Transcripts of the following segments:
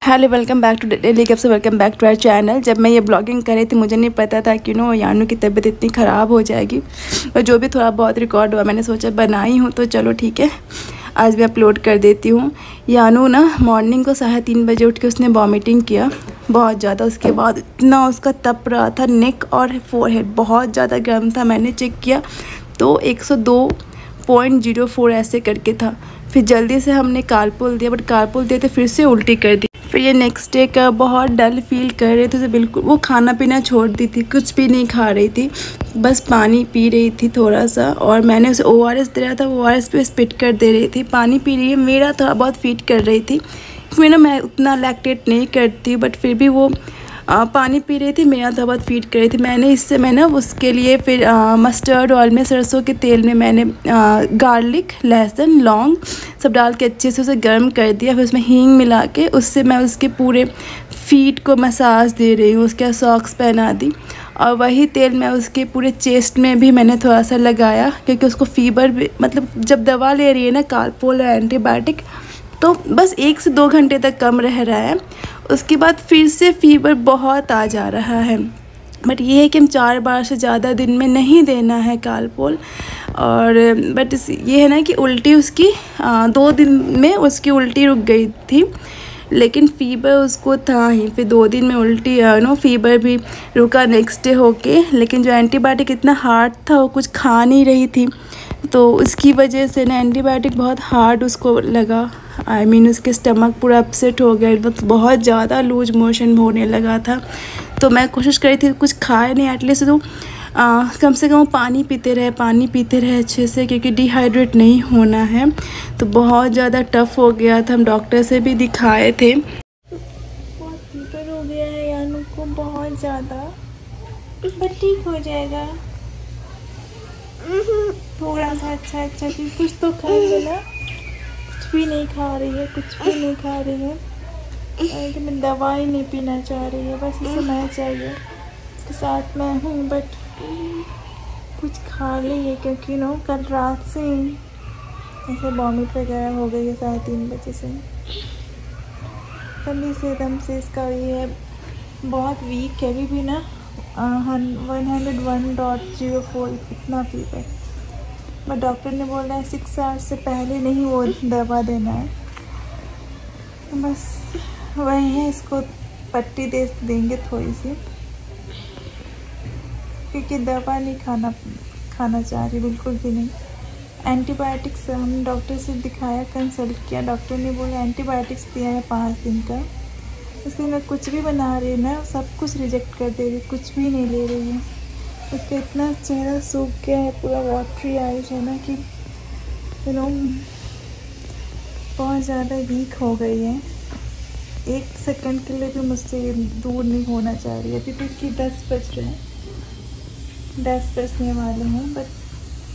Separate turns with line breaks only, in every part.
Hello, welcome back to daily cap से welcome back to our channel. जब मैं ये ब्लॉगिंग कर रही थी मुझे नहीं पता था कि यानू की तबीयत इतनी ख़राब हो जाएगी, और जो भी थोड़ा बहुत रिकॉर्ड हुआ मैंने सोचा बनाई हूँ तो चलो ठीक है, आज भी अपलोड कर देती हूँ। यानू ना मॉर्निंग को 3:30 बजे उठ के उसने वॉमिटिंग किया बहुत ज़्यादा। उसके बाद इतना उसका तप रहा था, नेक और फोरहेड बहुत ज़्यादा गर्म था। मैंने चेक किया तो 102.04 ऐसे करके था। फिर जल्दी से हमने कारपुल दिया, बट कारपुल दिए तो फिर से उल्टी कर दी। फिर ये नेक्स्ट डे का बहुत डल फील कर रहे थे, तो बिल्कुल वो खाना पीना छोड़ दी थी, कुछ भी नहीं खा रही थी, बस पानी पी रही थी थोड़ा सा। और मैंने उसे ORS दिया था, वो ORS पे स्पिट कर दे रही थी। पानी पी रही है, मेरा थोड़ा बहुत फीड कर रही थी। मैं उतना लैक्टेट नहीं करती, बट फिर भी वो पानी पी रही थी, मेरा थोड़ा बहुत फीड कर रही थी। मैंने उसके लिए फिर मस्टर्ड ऑयल में, सरसों के तेल में मैंने गार्लिक, लहसुन, लौंग सब डाल के अच्छे से उसे गर्म कर दिया। फिर उसमें हींग मिला के उससे मैं उसके पूरे फीट को मसाज दे रही हूँ, उसके सॉक्स पहना दी। और वही तेल मैं उसके पूरे चेस्ट में भी मैंने थोड़ा सा लगाया, क्योंकि उसको फीवर भी, मतलब जब दवा ले रही है ना कारपोल या एंटीबायोटिक, तो बस 1 से 2 घंटे तक कम रह रहा है। उसके बाद फिर से फीवर बहुत आ जा रहा है। बट ये है कि हम 4 बार से ज़्यादा दिन में नहीं देना है कारपोल। और बट ये है ना कि उल्टी उसकी 2 दिन में उसकी उल्टी रुक गई थी, लेकिन फ़ीवर उसको था ही। फिर 2 दिन में उल्टी फ़ीवर भी रुका नेक्स्ट डे होके। लेकिन जो एंटीबायोटिक इतना हार्ड था, वो कुछ खा नहीं रही थी, तो उसकी वजह से ना एंटीबायोटिक बहुत हार्ड उसको लगा। उसके स्टमक पूरा अपसेट हो गया, बहुत ज़्यादा लूज मोशन होने लगा था। तो मैं कोशिश करी थी कुछ खाए नहीं, एटलीस्ट तो कम से कम पानी पीते रहे अच्छे से, क्योंकि डिहाइड्रेट नहीं होना है। तो बहुत ज़्यादा टफ़ हो गया था, हम डॉक्टर से भी दिखाए थे। बहुत फीवर हो गया है यानू को, बहुत ज़्यादा, पर ठीक हो जाएगा। थोड़ा सा अच्छा चीज़ कुछ तो खाएगा ना। कुछ भी नहीं खा रही है कि मैं दवाई नहीं पीना चाह रही है, बस इसे मैं चाहिए, इसके साथ मैं हूँ, बट कुछ खा ली है, क्योंकि कल रात से ऐसे वॉमिट वगैरह हो गई है 3:30 बजे से। तभी से एकदम से इसका ये है, बहुत वीक है, अभी भी ना 101.04 इतना फीवर। बट डॉक्टर ने बोला है 6 आवर्स से पहले नहीं वो दवा देना है। तो बस वही है, इसको पट्टी देंगे थोड़ी सी, क्योंकि दवा नहीं खाना चाह रही, बिल्कुल भी नहीं। एंटीबायोटिक्स हम डॉक्टर से दिखाया, कंसल्ट किया, डॉक्टर ने बोला एंटीबायोटिक्स दिया है 5 दिन का। इसलिए मैं कुछ भी बना रही हूँ ना, सब कुछ रिजेक्ट कर दे रही, कुछ भी नहीं ले रही है। उसका इतना चेहरा सूख गया है, पूरा वाटरी आइज है ना, कि बहुत ज़्यादा वीक हो गई है। 1 सेकंड के लिए भी मुझसे दूर नहीं होना चाह रही है। अभी तक कि 10 बज रहे हैं, 10 बजने वाले हैं। बट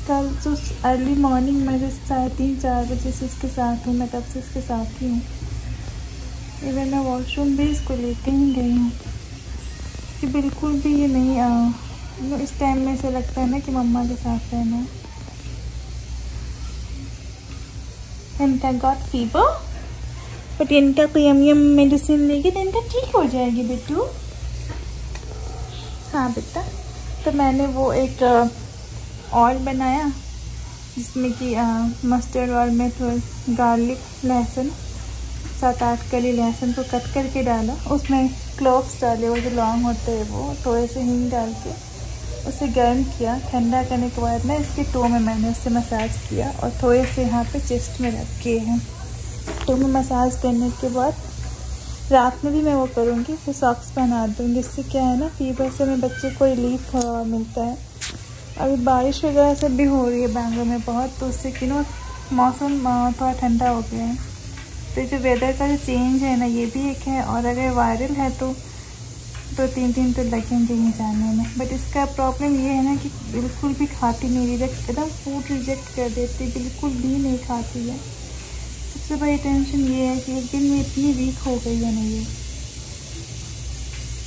कल जो अर्ली मॉर्निंग में 3:30-4 बजे से इसके साथ हूँ, मैं तब से इसके साथ ही हूँ। इवन मैं वॉशरूम भी इसको लेके ही गई हूँ, कि बिल्कुल भी ये नहीं इस टाइम में से लगता है ना कि मम्मा के साथ रहना है। इनका गॉट फीवर, बट इनका कोई यम मेडिसिन लेगी तो इनका ठीक हो जाएगी बेटू। हाँ बेटा, तो मैंने वो एक ऑयल बनाया, जिसमें कि मस्टर्ड ऑयल में थोड़ा गार्लिक, लहसुन, 7-8 कली लहसुन को कट करके डाला, उसमें क्लोव्स डाले, वो जो लौंग होते हैं वो, थोड़े से हींग डाल के उसे गर्म किया। ठंडा करने के बाद ना इसके टो में मैंने उससे मसाज किया, और थोड़े से यहाँ पे चेस्ट में रख के हैं। टो में मसाज करने के बाद रात में भी मैं वो करूँगी, फिर सॉक्स पहना दूँगी। इससे क्या है ना, फीवर से मैं बच्चे को रिलीफ मिलता है। अभी बारिश वगैरह सब भी हो रही है बैंगलोर में बहुत, तो उससे कि मौसम थोड़ा ठंडा हो गया है। तो जो वेदर का जो चेंज है ना, ये भी एक है। और अगर वायरल है तो 2-3 दिन तो लगेंगे ही जाने में। बट इसका प्रॉब्लम ये है ना कि बिल्कुल भी खाती नहीं, रिजेक्ट, एकदम फूड रिजेक्ट कर देती, बिल्कुल भी नहीं खाती है। सबसे बड़ी टेंशन ये है कि एक दिन में इतनी वीक हो गई है ना ये।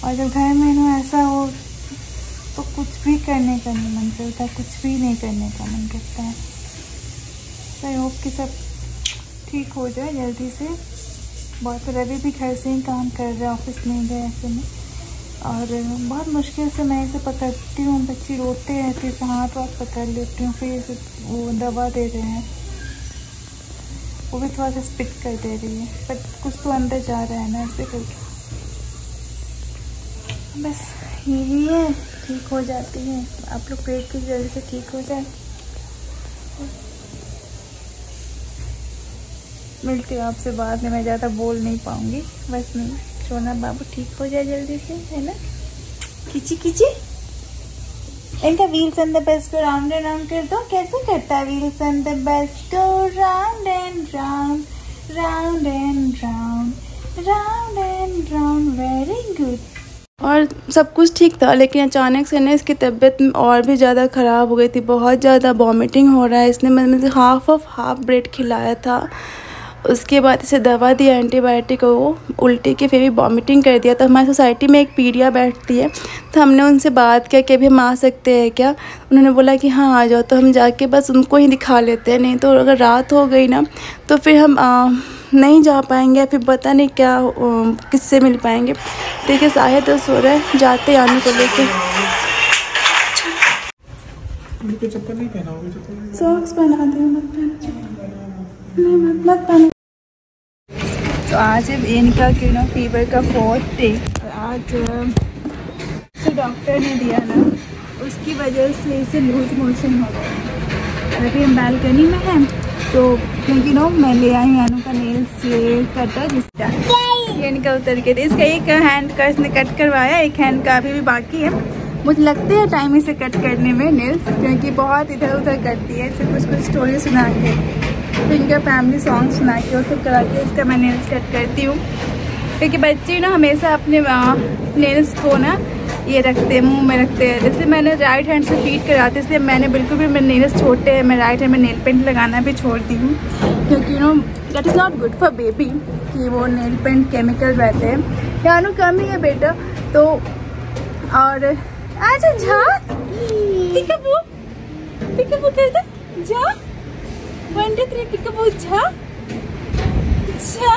और जब घर में ऐसा हो तो कुछ भी करने का नहीं मन करता, कुछ भी नहीं करने का मन करता है। तो आई होप कि सब ठीक हो जाए जल्दी से। बहुत रवि भी घर से ही काम कर रहे हैं, ऑफिस नहीं गए ऐसे में, और बहुत मुश्किल से मैं इसे पकड़ती हूँ। बच्ची रोते रहती है तो हाथ वाथ पकड़ लेती हूँ, फिर इसे वो दवा दे रहे हैं, वो भी थोड़ा सा स्पिट कर दे रही है, बट कुछ तो अंदर जा रहा है ना ऐसे करके। बस यही है, ठीक हो जाती है। आप लोग पेट की जल्दी से ठीक हो जाए। मिलती हूँ आपसे बाद में, मैं ज़्यादा बोल नहीं पाऊँगी, बस मैं सोना बाबू ठीक हो जाए जल्दी से, है ना। खींची खींची इनका व्हील्स एंड द बस को राउंड एंड राउंड कर दो। कैसे करता है व्हील्स एंड द बस को round and round, round and round, round and round, very good. और सब कुछ ठीक था, लेकिन अचानक से ना इसकी तबीयत और भी ज़्यादा ख़राब हो गई थी। बहुत ज़्यादा वॉमिटिंग हो रहा है। इसने मुझे हाफ ब्रेड खिलाया था, उसके बाद इसे दवा दी एंटीबायोटिक, वो उल्टी के फिर भी वॉमिटिंग कर दिया। तो हमारी सोसाइटी में एक पीडिया बैठती है, तो हमने उनसे बात किया कि अभी हम आ सकते हैं क्या। उन्होंने बोला कि हाँ आ जाओ। तो हम जाके बस उनको ही दिखा लेते हैं, नहीं तो अगर रात हो गई ना तो फिर हम नहीं जा पाएंगे, फिर पता नहीं क्या किससे मिल पाएंगे। देखिए 10:30 हो रहा है, जाते आने को लेके।
चप्पल नहीं पहनाओगे?
सॉक्स पहना दो, मत पहना। तो आज इनका फीवर का 4th डे, और आज जो डॉक्टर ने दिया ना उसकी वजह से इसे लूज मोशन हो गया। अभी हम बालकनी में हैं, तो क्योंकि मैं ले आई हूँ यानू का नेल्स ये कटर, जिसका ये इनका उतर के इसका एक हैंड का इसने कट करवाया, एक हैंड का अभी भी बाकी है। मुझे लगता है टाइम इसे कट करने में नेल्स, क्योंकि बहुत इधर उधर करती है। इसे कुछ स्टोरी सुना के, तो इनका फैमिली सॉन्ग सुना के, वो सब करा के इसका मैं नेल्स कट करती हूँ। क्योंकि बच्चे ना हमेशा अपने नेल्स को ना ये रखते हैं, मुंह में रखते हैं। जैसे मैंने राइट हैंड से फीड कराती, इसलिए मैंने बिल्कुल भी मेरे नेल्स छोटे हैं, मैं राइट हैंड में नेल पेंट लगाना भी छोड़ दी हूँ, क्योंकि that is not good for baby कि वो नेल पेंट केमिकल रहते हैं। यानू कम ही है बेटा, तो और आजा जा पिकअपू पिकअपू कर दे, जा 1 2 3 पिकअपू जा जा।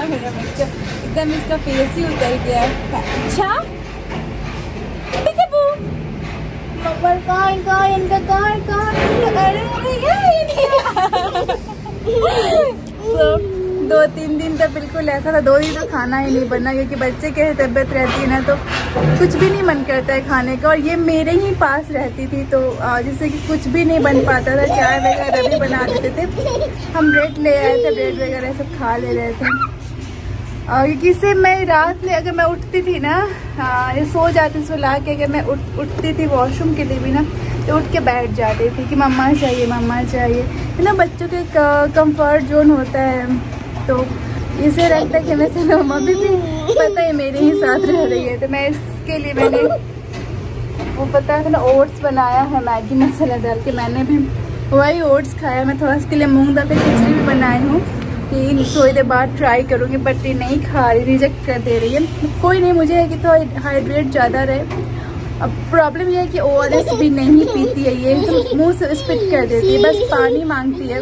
मेरा बच्चा एकदम इसका फेस ही उतर गया है। जा पिकअपू मम्मा कहाँ इनका कहाँ अरे 2-3 दिन तक बिल्कुल ऐसा था, 2 दिन तो खाना ही नहीं बनना, क्योंकि बच्चे की तबीयत रहती है ना तो कुछ भी नहीं मन करता है खाने का। और ये मेरे ही पास रहती थी, तो जैसे कि कुछ भी नहीं बन पाता था। चाय वगैरह भी बना देते थे, हम ब्रेड ले आए थे, ब्रेड वगैरह सब खा ले रहे थे। और क्योंकि इससे मैं रात में अगर मैं उठती थी ना, ये सो जाती सुला के, अगर मैं उठती थी वॉशरूम के लिए भी ना, तो उठ के बैठ जाती थी कि मम्मा चाहिए, है ना। बच्चों के कंफर्ट जोन होता है, तो इसे लगता है कि मैं चलो मम्मी भी पता है मेरे ही साथ रह रही है। तो मैं इसके लिए मैंने वो पता है ना ओट्स बनाया है, मैगी मसाला डाल के। मैंने भी वही ओट्स खाया। मैं थोड़ा इसके लिए मूंग दाल की खिचड़ी भी बनाई हूँ कि थोड़ी देर बाद ट्राई करूँगी, बट ये नहीं खा रही, रिजेक्ट कर दे रही है। कोई नहीं, मुझे है कि थोड़ा हाइड्रेट ज़्यादा रहे। अब प्रॉब्लम ये है कि ORS भी नहीं पीती है, ये तो मुँह से स्पिट कर देती है, बस पानी मांगती है।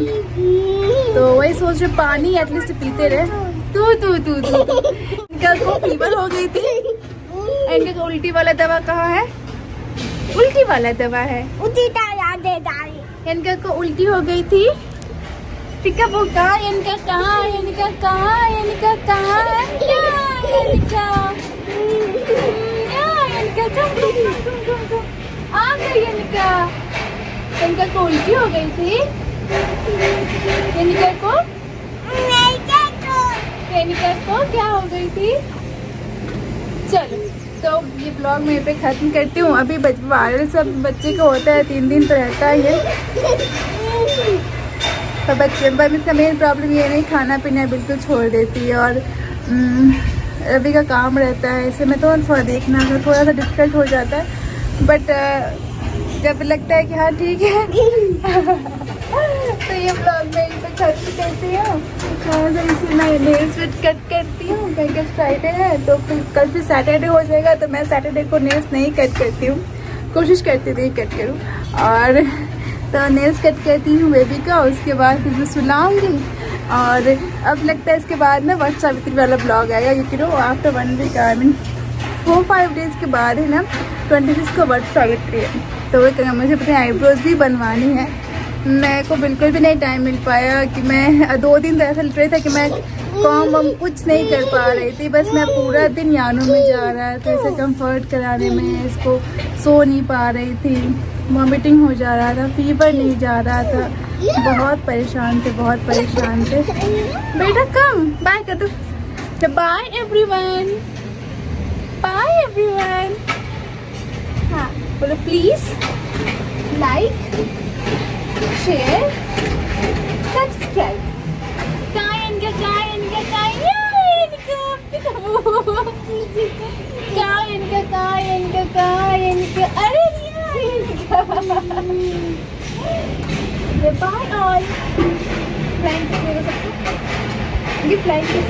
तो वही सोच रहे पानी एटलीस्ट पीते रहे। तू इनका को फीवर हो गई थी, इनका को उल्टी वाला दवा कहाँ है? उल्टी वाला दवा है, इनका को उल्टी हो गई थी। पिकअप वो कहाँ, इनका कहाँ है? आ गई इनका को उल्टी हो गई थी। इनका को क्या हो गई थी? चलो, तो ये ब्लॉग मैं पे ख़त्म करती हूँ। अभी वायरल सब बच्चे को होता है, 3 दिन तो रहता ही है। तो बच्चे पर इसका मेन प्रॉब्लम ये नहीं, खाना पीना बिल्कुल छोड़ देती है। और अभी का काम रहता है, इसे मैं तो थोड़ा देखना थोड़ा सा डिफिकल्ट हो जाता है। बट जब लगता है कि हाँ ठीक है तो ये ब्लॉग मैं इन पर खत्म करती हूँ। इसे मैं नेल्स कट करती हूँ, क्योंकि फ्राइडे है, तो फिर कल फिर सैटरडे हो जाएगा। तो मैं सैटरडे को नेल्स नहीं कट करती हूँ, कोशिश करती थी कट करूँ। और तो नेल्स कट करती हूँ बेबी का, उसके बाद फिर मैं सुलाऊँगी। और अब लगता है इसके बाद ना वट सावित्री वाला ब्लॉग आएगा, क्योंकि no after 1 week I mean 4-5 days के बाद है ना 26 को वट सावित्री है। तो मुझे अपने आईब्रोज भी बनवानी है। मेरे को बिल्कुल भी नहीं टाइम मिल पाया कि मैं 2 दिन तो ऐसा लग रहा था कि मैं काम कुछ नहीं कर पा रही थी। बस मैं पूरा दिन यानों में जा रहा था, इसे कंफर्ट कराने में, इसको सो नहीं पा रही थी, वॉमिटिंग हो जा रहा था, फीवर नहीं जा रहा था, बहुत परेशान थे, बहुत परेशान थे। बेटा कम बाय कर दो, बाय एवरीवन, बाय एवरीवन। हाँ बोलो प्लीज लाइक शेयर सब्सक्राइब। कायन का कायन का कायन का कायन का कायन का अरे bye all. Flying kiss, flying किस